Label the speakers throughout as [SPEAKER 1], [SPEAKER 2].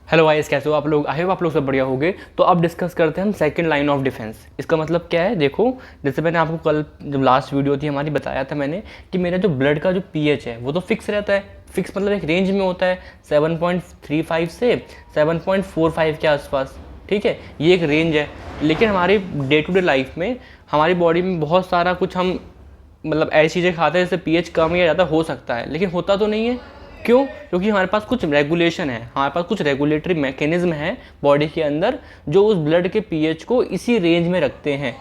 [SPEAKER 1] Hello guys, कैसे हो आप लोग? आई होप आप लोग सब बढ़िया होंगे। तो अब डिस्कस करते हैं हम सेकंड लाइन ऑफ डिफेंस। इसका मतलब क्या है? देखो, जैसे मैंने आपको कल जब लास्ट वीडियो थी हमारी बताया था मैंने कि मेरा जो ब्लड का जो पीएच है वो तो फिक्स रहता है। फिक्स मतलब एक रेंज में होता है 7.35 से 7.45 के आसपास। ठीक है, ये एक रेंज है। लेकिन हमारी डे टू डे लाइफ में हमारी बॉडी में बहुत सारा कुछ हम मतलब ऐसी चीज़ें खाते हैं जिससे पीएच कम या ज़्यादा हो सकता है, लेकिन होता तो नहीं है। क्यों? क्योंकि हमारे पास कुछ रेगुलेशन है, हमारे पास कुछ रेगुलेटरी मैकेनिज्म है बॉडी के अंदर जो उस ब्लड के पीएच को इसी रेंज में रखते हैं,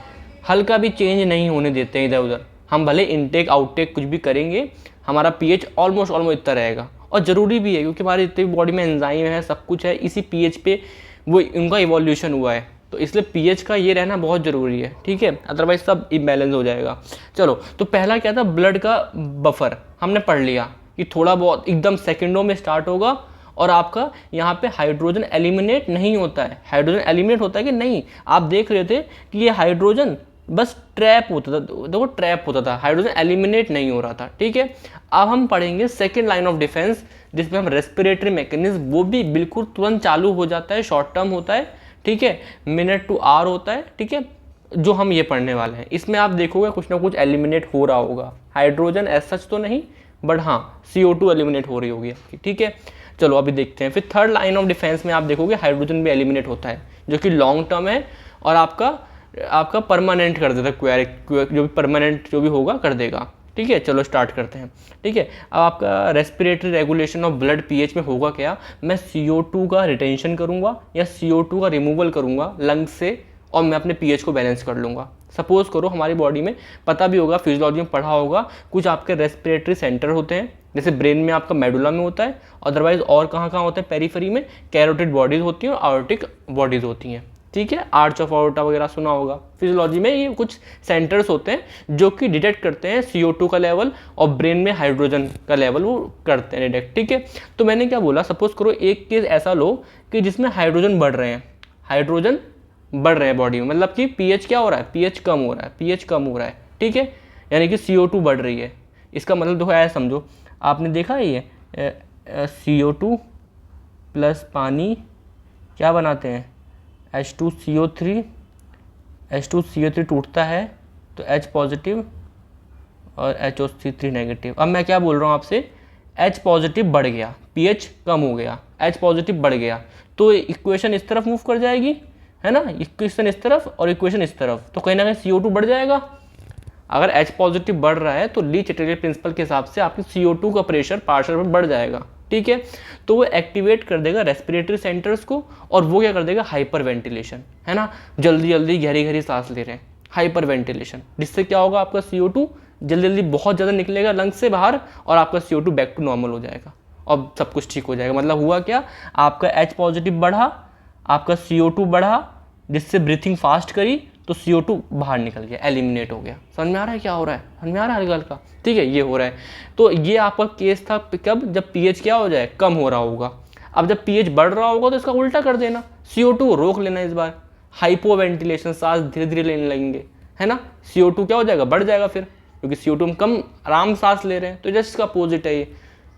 [SPEAKER 1] हल्का भी चेंज नहीं होने देते हैं इधर उधर। हम भले इनटेक आउटटेक कुछ भी करेंगे, हमारा पीएच ऑलमोस्ट ऑलमोस्ट इतना रहेगा। और ज़रूरी भी है क्योंकि हमारे जितने भी बॉडी में एंजाइम है, सब कुछ है, इसी पीएच पे वो उनका इवोल्यूशन हुआ है। तो इसलिए पीएच का ये रहना बहुत ज़रूरी है, ठीक है, अदरवाइज सब इम्बैलेंस हो जाएगा। चलो, तो पहला क्या था? ब्लड का बफर हमने पढ़ लिया कि थोड़ा बहुत एकदम सेकंडों में स्टार्ट होगा और आपका यहाँ पे हाइड्रोजन एलिमिनेट नहीं होता है। हाइड्रोजन एलिमिनेट होता है कि नहीं? आप देख रहे थे कि ये हाइड्रोजन बस ट्रैप होता था, देखो ट्रैप होता था, हाइड्रोजन एलिमिनेट नहीं हो रहा था। ठीक है, अब हम पढ़ेंगे सेकेंड लाइन ऑफ डिफेंस जिसमें हम रेस्पिरेटरी मैकेनिज्म, वो भी बिल्कुल तुरंत चालू हो जाता है, शॉर्ट टर्म होता है। ठीक है, मिनट टू आवर होता है। ठीक है, जो हम ये पढ़ने वाले हैं इसमें आप देखोगे कुछ ना कुछ एलिमिनेट हो रहा होगा। हाइड्रोजन एज सच तो नहीं, बट हाँ CO2 एलिमिनेट हो रही होगी आपकी। ठीक है, चलो अभी देखते हैं। फिर थर्ड लाइन ऑफ डिफेंस में आप देखोगे हाइड्रोजन भी एलिमिनेट होता है, जो कि लॉन्ग टर्म है और आपका आपका परमानेंट कर देता है, जो भी परमानेंट जो भी होगा कर देगा। ठीक है, चलो स्टार्ट करते हैं। ठीक है, अब आपका respiratory regulation of blood pH में होगा क्या? मैं CO2 का रिटेंशन करूंगा या CO2 का रिमूवल करूंगा लंग्स से और मैं अपने पीएच को बैलेंस कर लूँगा। सपोज करो हमारी बॉडी में, पता भी होगा, फिजियोलॉजी में पढ़ा होगा, कुछ आपके रेस्पिरेटरी सेंटर होते हैं, जैसे ब्रेन में आपका मेडुला में होता है, अदरवाइज और कहाँ कहाँ होता है? पेरीफेरी में कैरोटिड बॉडीज होती हैं और आयोटिक बॉडीज होती हैं। ठीक है, आर्च ऑफ आयोटा वगैरह सुना होगा। फिजियोलॉजी में ये कुछ सेंटर्स होते हैं जो कि डिटेक्ट करते हैं CO2 का लेवल और ब्रेन में हाइड्रोजन का लेवल, वो करते हैं डिटेक्ट। ठीक है, तो मैंने क्या बोला, सपोज करो एक केस ऐसा लो कि जिसमें हाइड्रोजन बढ़ रहे हैं, हाइड्रोजन बढ़ रहे हैं बॉडी में, मतलब कि पीएच क्या हो रहा है? पीएच कम हो रहा है, पीएच कम हो रहा है। ठीक है, यानी कि CO2 बढ़ रही है। इसका मतलब देखो ऐसा समझो, आपने देखा है ये CO2 प्लस पानी क्या बनाते हैं? H2CO3, H2CO3 टूटता है तो H पॉजिटिव और HO3 नेगेटिव। अब मैं क्या बोल रहा हूँ आपसे, H पॉजिटिव बढ़ गया, पीएच कम हो गया, H पॉजिटिव बढ़ गया, तो इक्वेशन इस तरफ मूव कर जाएगी, है ना? इक्वेशन इस तरफ और इक्वेशन इस तरफ, तो कहीं ना कहीं CO2 बढ़ जाएगा। अगर H पॉजिटिव बढ़ रहा है तो ली चैटर्जी प्रिंसिपल के हिसाब से आपकी CO2 का प्रेशर पार्शियल में बढ़ जाएगा। ठीक है, तो वो एक्टिवेट कर देगा रेस्पिरेटरी सेंटर्स को और वो क्या कर देगा? हाइपर वेंटिलेशन, है ना? जल्दी जल्दी गहरी गहरी सांस ले रहे हैं, हाइपर वेंटिलेशन, जिससे क्या होगा? आपका CO2 जल्दी जल्दी बहुत ज़्यादा निकलेगा लंग्स से बाहर और आपका CO2 बैक टू नॉर्मल हो जाएगा और सब कुछ ठीक हो जाएगा। मतलब हुआ क्या? आपका H पॉजिटिव बढ़ा, आपका CO2 बढ़ा, जिससे ब्रीथिंग फास्ट करी तो CO2 बाहर निकल गया, एलिमिनेट हो गया। समझ में आ रहा है क्या हो रहा है? समझ में आ रहा है हल्का हल्का? ठीक है, ये हो रहा है। तो ये आपका केस था कब? जब पीएच क्या हो जाए? कम हो रहा होगा। अब जब पीएच बढ़ रहा होगा तो इसका उल्टा कर देना, CO2 रोक लेना इस बार, हाइपो वेंटिलेशन, सांस धीरे धीरे लेने लगेंगे, है ना? CO2 क्या हो जाएगा? बढ़ जाएगा फिर, क्योंकि CO2 हम कम आराम सांस ले रहे हैं, तो जस्ट इसका अपोजिट है ये।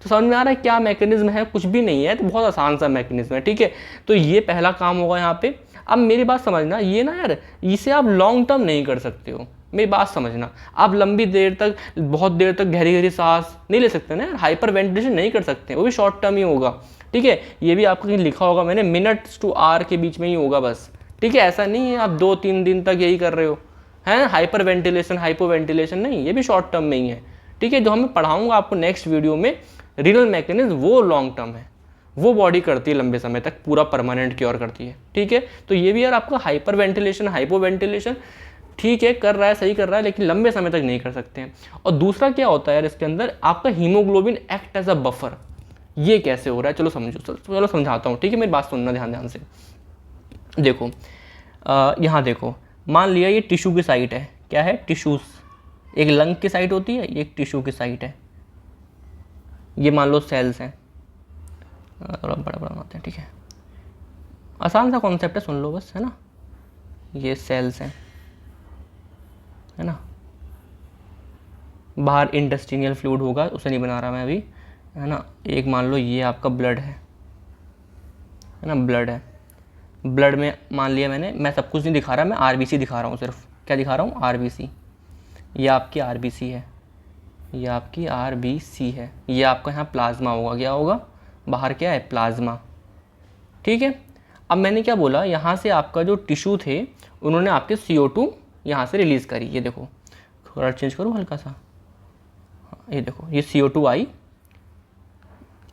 [SPEAKER 1] तो समझ में आ रहा है क्या मैकेनिज्म है? कुछ भी नहीं है, तो बहुत आसान सा मैकेनिज्म है। ठीक है, तो ये पहला काम होगा यहाँ पे। अब मेरी बात समझना, ये ना यार, इसे आप लॉन्ग टर्म नहीं कर सकते हो, मेरी बात समझना। आप लंबी देर तक, बहुत देर तक गहरी गहरी सांस नहीं ले सकते ना यार, हाइपर वेंटिलेशन नहीं कर सकते, वो भी शॉर्ट टर्म ही होगा। ठीक है, ये भी आपको कहीं लिखा होगा मैंने, मिनट्स टू आवर के बीच में ही होगा बस। ठीक है, ऐसा नहीं है आप 2-3 दिन तक यही कर रहे हो, है हाइपर वेंटिलेशन, हाइपो वेंटिलेशन नहीं, ये भी शॉर्ट टर्म में ही है। ठीक है, जो हमें पढ़ाऊंगा आपको नेक्स्ट वीडियो में रीनल मैकेनिज्म, वो लॉन्ग टर्म है, वो बॉडी करती है लंबे समय तक, पूरा परमानेंट क्योर करती है। ठीक है, तो ये भी यार आपका हाइपर वेंटिलेशन, हाइपो वेंटिलेशन ठीक है कर रहा है, सही कर रहा है, लेकिन लंबे समय तक नहीं कर सकते हैं। और दूसरा क्या होता है यार इसके अंदर, आपका haemoglobin act as a buffer. ये कैसे हो रहा है? चलो समझो, चलो समझाता हूँ। ठीक है, मेरी बात सुनना ध्यान ध्यान से। देखो यहाँ देखो, मान लिया ये टिश्यू की साइट है, क्या है? टिश्यूज, एक लंग की साइट होती है, एक टिश्यू की साइट है, ये मान लो सेल्स हैं, थोड़ा बड़ा बड़ा बनाते हैं। ठीक है, आसान सा कॉन्सेप्ट है, सुन लो बस, है ना? ये सेल्स हैं, है ना? बाहर इंटेस्टिनियल फ्लूइड होगा, उसे नहीं बना रहा मैं अभी, है ना? एक मान लो ये आपका ब्लड है है ना, ब्लड है। ब्लड में मान लिया मैंने, मैं सब कुछ नहीं दिखा रहा, मैं आरबीसी दिखा रहा हूँ सिर्फ। क्या दिखा रहा हूँ? आरबीसी। ये आपकी आरबीसी है, ये आपकी आरबीसी है। ये आपका यहाँ प्लाज्मा होगा, क्या होगा? बाहर क्या है? प्लाज्मा। ठीक है। अब मैंने क्या बोला, यहाँ से आपका जो टिश्यू थे उन्होंने आपके CO2 यहाँ से रिलीज़ करी। ये देखो, थोड़ा चेंज करूँ हल्का सा, हाँ, ये देखो, ये CO2 आई,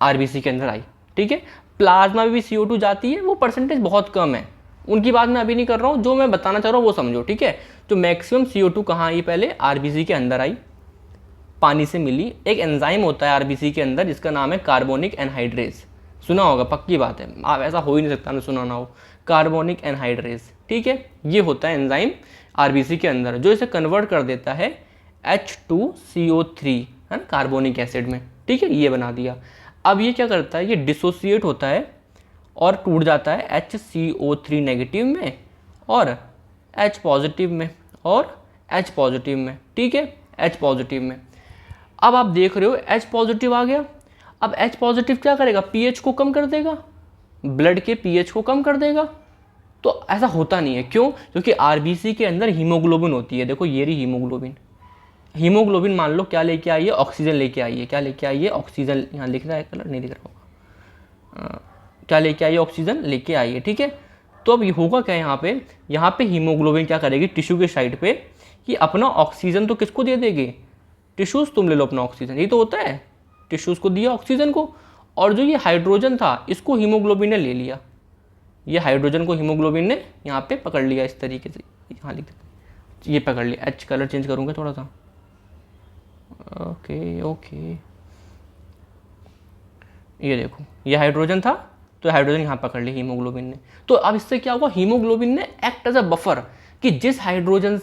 [SPEAKER 1] आरबीसी के अंदर आई। ठीक है। प्लाज्मा में भी CO2 जाती है, वो परसेंटेज बहुत कम है, उनकी बात मैं अभी नहीं कर रहा हूँ, जो मैं बताना चाह रहा हूँ वो समझो। ठीक है। तो मैक्सिमम CO2 कहाँ आई? पहले आरबीसी के अंदर आई, पानी से मिली। एक एंजाइम होता है आरबीसी के अंदर जिसका नाम है कार्बोनिक एनहाइड्रेज, सुना होगा, पक्की बात है, आप ऐसा हो ही नहीं सकता ना सुना ना हो। कार्बोनिक एनहाइड्रेज, ठीक है, ये होता है एंजाइम आरबीसी के अंदर जो इसे कन्वर्ट कर देता है H2CO3, है ना, कार्बोनिक एसिड में। ठीक है, ये बना दिया। अब ये क्या करता है, ये डिसोसिएट होता है और टूट जाता है HCO3 नेगेटिव में और H पॉजिटिव में और H पॉजिटिव में। ठीक है, H पॉजिटिव में। अब आप देख रहे हो H पॉजिटिव आ गया। अब H पॉजिटिव क्या करेगा? पीएच को कम कर देगा, ब्लड के पीएच को कम कर देगा। तो ऐसा होता नहीं है, क्यों? क्योंकि आरबीसी के अंदर हीमोग्लोबिन होती है। देखो ये रही हीमोग्लोबिन। हीमोग्लोबिन मान लो क्या लेके आई है? ऑक्सीजन लेके आई है। क्या लेके आई है? ऑक्सीजन। यहाँ लिख रहा है, कलर नहीं दिख रहा होगा। क्या लेके आई है? ऑक्सीजन लेके आई है। ठीक है। तो अब ये होगा क्या यहाँ पे हीमोग्लोबिन क्या करेगी टिश्यू के साइड पे कि अपना ऑक्सीजन तो किसको दे देगी? टिश्यूज़, तुम ले लो अपना ऑक्सीजन। ये तो होता है, टिश्यूज़ को दिया ऑक्सीजन को, और जो ये हाइड्रोजन था इसको हीमोग्लोबिन ने ले लिया। ये हाइड्रोजन को हीमोग्लोबिन ने यहाँ पे पकड़ लिया इस तरीके से, यहाँ लिख देते, ये पकड़ लिया। H कलर चेंज करूँगा थोड़ा सा। ओके, ये देखो, ये हाइड्रोजन था तो हाइड्रोजन यहाँ पकड़ लिया हीमोग्लोबिन ने। तो अब इससे क्या हुआ? हीमोग्लोबिन ने एक्ट एज अ बफर कि जिस हाइड्रोजन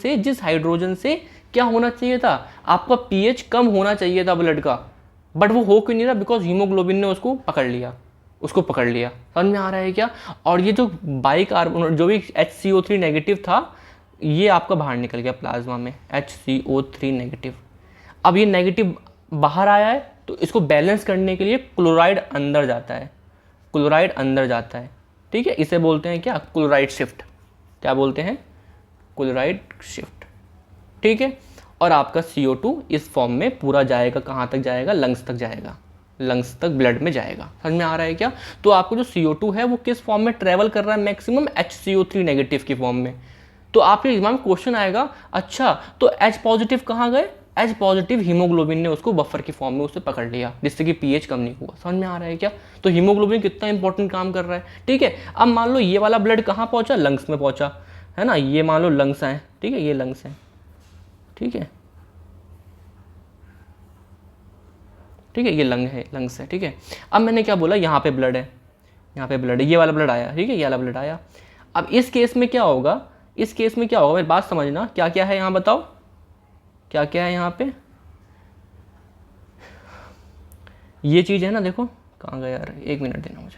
[SPEAKER 1] से क्या होना चाहिए था? आपका पीएच कम होना चाहिए था ब्लड का, बट वो हो क्यों नहीं रहा? बिकॉज हीमोग्लोबिन ने उसको पकड़ लिया। समझ में आ रहा है क्या? और ये जो बाइकार्बोनेट जो भी HCO3 नेगेटिव था ये आपका बाहर निकल गया प्लाज्मा में, HCO3 नेगेटिव। अब ये नेगेटिव बाहर आया है तो इसको बैलेंस करने के लिए क्लोराइड अंदर जाता है। ठीक है, इसे बोलते हैं क्या? Chloride shift. क्या बोलते हैं? Chloride shift. ठीक है, और आपका CO2 इस फॉर्म में पूरा जाएगा, कहाँ तक जाएगा? लंग्स तक ब्लड में जाएगा। समझ में आ रहा है क्या? तो आपको जो CO2 है वो किस फॉर्म में ट्रेवल कर रहा है? मैक्सिमम HCO3 नेगेटिव की फॉर्म में। तो आपके एग्जाम में क्वेश्चन आएगा, अच्छा तो H पॉजिटिव कहाँ गए? H पॉजिटिव हीमोग्लोबिन ने उसको बफर की फॉर्म में उसे पकड़ लिया जिससे कि पीएच कम नहीं हुआ। समझ में आ रहा है क्या? तो हीमोग्लोबिन कितना इंपॉर्टेंट काम कर रहा है। ठीक है, अब मान लो ये वाला ब्लड कहाँ पहुंचा? लंग्स में पहुंचा, है ना। ये मान लो लंग्स हैं, ठीक है, ये लंग्स हैं, ठीक है, ये लंग्स है। ठीक है, अब मैंने क्या बोला? यहाँ पे ब्लड है, ये वाला ब्लड आया, ठीक है, ये वाला ब्लड आया। अब इस केस में क्या होगा? मेरी बात समझना, क्या क्या है यहाँ बताओ, क्या क्या है यहाँ पे? ये चीज़ है ना, देखो कहाँ गया यार, 1 मिनट देना मुझे।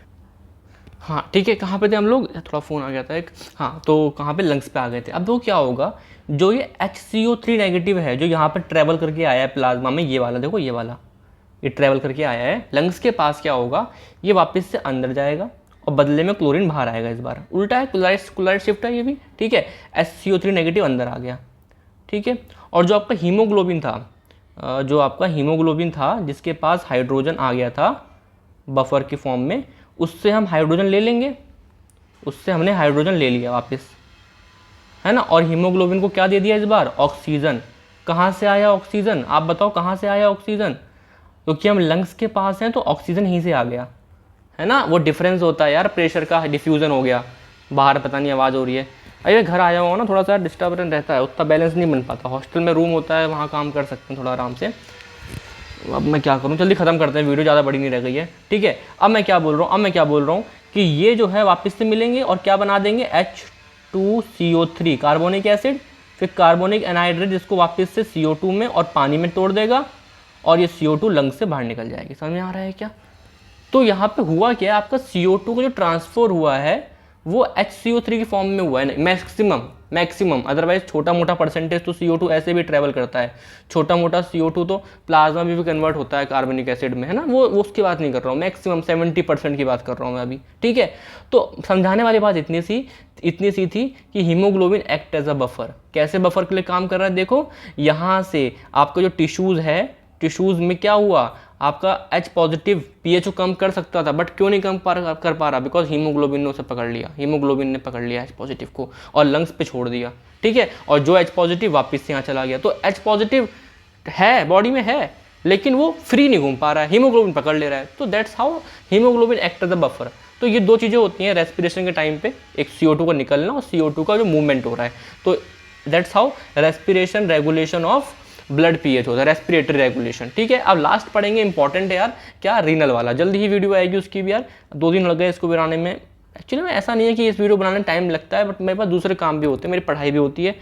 [SPEAKER 1] हाँ ठीक है, कहाँ पे थे हम लोग? थोड़ा फ़ोन आ गया था एक। हाँ, तो कहाँ पे? लंग्स पे आ गए थे। अब वो क्या होगा, जो ये HCO3 नेगेटिव है जो यहाँ पे ट्रैवल करके आया है प्लाज्मा में, ये वाला देखो, ये ट्रैवल करके आया है लंग्स के पास, क्या होगा? ये वापस से अंदर जाएगा और बदले में क्लोरीन बाहर आएगा। इस बार उल्टा है, क्लोराइड शिफ्ट है ये भी। ठीक है, HCO3 नेगेटिव अंदर आ गया। ठीक है, और जो आपका हीमोग्लोबिन था जिसके पास हाइड्रोजन आ गया था बफर की फॉर्म में, उससे हम हाइड्रोजन ले लेंगे, उससे हमने हाइड्रोजन ले लिया वापस, है ना। और हीमोग्लोबिन को क्या दे दिया इस बार? ऑक्सीजन। कहाँ से आया ऑक्सीजन? आप बताओ कहाँ से आया ऑक्सीजन? क्योंकि हम लंग्स के पास हैं तो ऑक्सीजन यहीं से आ गया, है ना। वो डिफरेंस होता है यार, प्रेशर का डिफ्यूज़न हो गया। बाहर पता नहीं आवाज़ हो रही है, अरे घर आया हुआ ना, थोड़ा सा डिस्टर्बेंस रहता है, उतना बैलेंस नहीं बन पाता। हॉस्टल में रूम होता है, वहाँ काम कर सकते हैं थोड़ा आराम से। अब मैं क्या करूँ, जल्दी ख़त्म करते हैं, वीडियो ज़्यादा बड़ी नहीं रह गई है। ठीक है, अब मैं क्या बोल रहा हूँ कि ये जो है वापस से मिलेंगे और क्या बना देंगे? H2CO3 कार्बोनिक एसिड, फिर कार्बोनिक एनहाइड्रेट जिसको वापस से CO2 में और पानी में तोड़ देगा और ये CO2 लंग्स से बाहर निकल जाएगी। समझ में आ रहा है क्या? तो यहाँ पे हुआ क्या? आपका CO2 का जो ट्रांसफ़र हुआ है वो HCO3 की फॉर्म में हुआ है मैक्सिमम अदरवाइज छोटा मोटा परसेंटेज तो CO2 ऐसे भी ट्रैवल करता है, छोटा मोटा CO2 तो प्लाज्मा में भी कन्वर्ट होता है कार्बनिक एसिड में, है ना, वो उसकी बात नहीं कर रहा हूँ, मैक्सिमम 70% की बात कर रहा हूँ मैं अभी, ठीक है। तो समझाने वाली बात इतनी सी थी कि haemoglobin act as a buffer, कैसे बफर के लिए काम कर रहा है, देखो यहाँ से आपका जो टिश्यूज़ है, टिश्यूज़ में क्या हुआ, आपका H पॉजिटिव पीएचओ कम कर सकता था, बट क्यों नहीं कम कर पा रहा, बिकॉज हीमोग्लोबिन ने उसे पकड़ लिया, हीमोग्लोबिन ने पकड़ लिया H पॉजिटिव को और लंग्स पे छोड़ दिया, ठीक है। और जो H पॉजिटिव वापस से यहाँ चला गया, तो H पॉजिटिव है बॉडी में है, लेकिन वो फ्री नहीं घूम पा रहा है, हीमोग्लोबिन पकड़ ले रहा है, तो that's how haemoglobin act as a buffer. तो ये दो चीज़ें होती हैं रेस्पिरेशन के टाइम पे, एक CO2 का निकलना और CO2 का जो मूवमेंट हो रहा है, तो that's how respiration regulation of blood pH होता है, रेस्पिरेटरी रेगुलेशन, ठीक है। अब लास्ट पढ़ेंगे, इंपॉर्टेंट है यार, क्या, रीनल वाला, जल्दी ही वीडियो आएगी उसकी भी यार, 2 दिन लग गए इसको बनाने में। एक्चुअली में ऐसा नहीं है कि इस वीडियो बनाने में टाइम लगता है, बट मेरे पास दूसरे काम भी होते हैं, मेरी पढ़ाई भी होती है,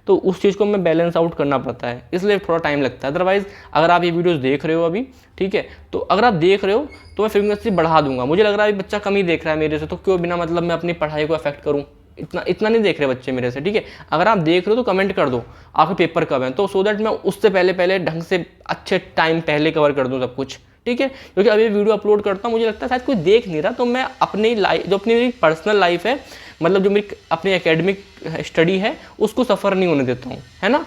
[SPEAKER 1] तो उस चीज़ को मैं बैलेंस आउट करना पड़ता है, इसलिए थोड़ा टाइम लगता है। अदरवाइज अगर आप ये वीडियोस देख रहे हो अभी, ठीक है, तो अगर आप देख रहे हो तो मैं फ्रीक्वेंसी बढ़ा दूंगा, मुझे लग रहा है बच्चा कम ही देख रहा है मेरे से, तो क्यों बिना मतलब मैं अपनी पढ़ाई को अफेक्ट करूँ, इतना नहीं देख रहे बच्चे मेरे से, ठीक है। अगर आप देख रहे हो तो कमेंट कर दो आपके पेपर कब है, तो सो दैट मैं उससे पहले ढंग से अच्छे टाइम पहले कवर कर दूं सब कुछ, ठीक है। क्योंकि अभी वीडियो अपलोड करता हूँ, मुझे लगता है शायद कोई देख नहीं रहा, तो मैं अपनी लाइफ, जो अपनी मेरी पर्सनल लाइफ है, मतलब जो मेरी अपनी एकेडमिक स्टडी है, उसको सफ़र नहीं होने देता हूँ, है ना,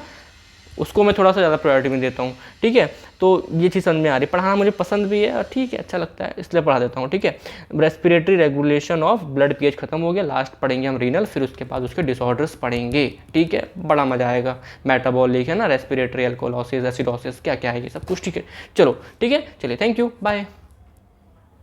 [SPEAKER 1] उसको मैं थोड़ा सा ज़्यादा प्रायोरिटी में देता हूँ, ठीक है। तो ये चीज़ समझ में आ रही है, पढ़ाना मुझे पसंद भी है और ठीक है, अच्छा लगता है, इसलिए पढ़ा देता हूँ, ठीक है। Respiratory regulation of blood pH खत्म हो गया, लास्ट पढ़ेंगे हम रीनल, फिर उसके बाद उसके डिसऑर्डर्स पढ़ेंगे, ठीक है, बड़ा मजा आएगा, मेटाबॉलिक है ना, रेस्पिरेटरी, एल्कोलॉसिस, एसिडोसिस, क्या क्या है ये सब कुछ, ठीक है। चलो ठीक है, चलिए, थैंक यू, बाय।